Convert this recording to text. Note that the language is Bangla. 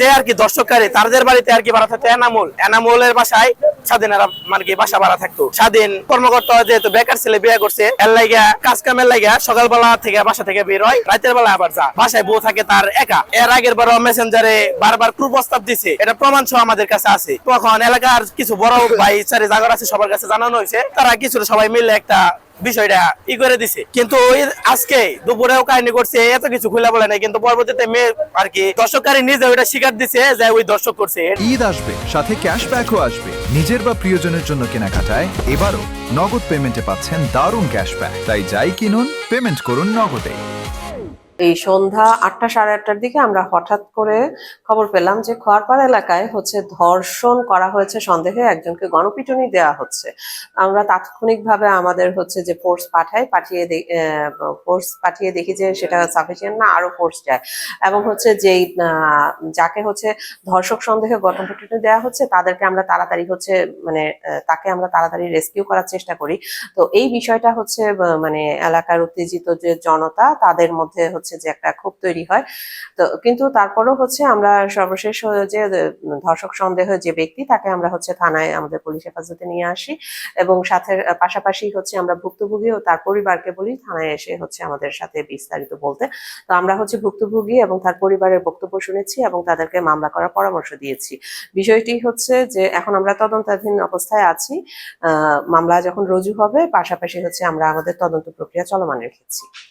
যে আর কি দর্শককারী তাদের বাড়িতে আর কি ভাড়া থাকতো এনামুলের বাসায় স্বাধীনেরা মানে কি বাসা ভাড়া থাকতো। স্বাধীন কর্মকর্তা যেহেতু বেকার ছেলে বিয়ে করছে, এর লাইগা কাজ কামের লাইগা সকালবেলা থেকে বাসা থেকে বের হয়, রাতের বেলা আবার যা, বাসায় বউ থাকে তার একা। এর আগের বার মেসেঞ্জারে বারবার প্রস্তাব দিছে, এটা প্রমাণ সহ আমাদের কাছে আছে। তখন এলাকার কিছু বড় ভাই চারি জাগর আছে, সবার কাছে জানানো হয়েছে, তারা কিছু সবাই মিলে একটা বিষয়টা করে দিছে। কিন্তু আজকে দুপুরেও কাহিনী করছে, এত কিছু খুলে বলে নাই, কিন্তু পরবর্তীতে মেয়ে আর কি দর্শককারী নিজে ওইটা স্বীকার দিছে যে ওই দর্শক করছে। ঈদ আসবে, সাথে ক্যাশব্যাকও আসবে। নিজের বা প্রিয়জনের জন্য কেনাকাটায় এবারও নগদ পেমেন্টে পাচ্ছেন দারুণ ক্যাশব্যাক। তাই যাই কিনুন, পেমেন্ট করুন নগদে। এই সন্ধ্যা 8টা সাড়ে 8টার দিকে আমরা হঠাৎ করে খবর পেলাম যে খোয়ারপাড় এলাকায় ধর্ষণ করা হয়েছে সন্দেহে একজনকে গণপিটুনি দেওয়া হচ্ছে। আমরা তাৎক্ষণিকভাবে আমাদের যে ফোর্স পাঠিয়ে দেখি যে সেটা সাফিসিয়েন্ট না, আরো ফোর্স যায়, এবং যেই যাকে ধর্ষক সন্দেহে গণপিটুনি দেওয়া হচ্ছে তাদেরকে আমরা তাড়াতাড়ি তাকে আমরা তাড়াতাড়ি রেস্কিউ করার চেষ্টা করি। তো এই বিষয়টা মানে এলাকার উত্তেজিত যে জনতা তাদের মধ্যে যে একটা ক্ষোভ তৈরি হয়। তো কিন্তু তারপরও আমরা সর্বশেষ যে ধর্ষক সন্দেহ যে ব্যক্তি তাকে আমরা থানায় আমাদের পুলিশ হেফাজতে নিয়ে আসি, এবং পাশাপাশি আমরা ভুক্তভোগী ও তার পরিবারকে বলি থানায় এসে আমাদের সাথে বিস্তারিত বলতে। তো আমরা ভুক্তভোগী এবং তার পরিবারের বক্তব্য শুনেছি এবং তাদেরকে মামলা করার পরামর্শ দিয়েছি। বিষয়টি যে এখন আমরা তদন্তাধীন অবস্থায় আছি। মামলা যখন রুজু হবে পাশাপাশি আমরা আমাদের তদন্ত প্রক্রিয়া চলমান রেখেছি।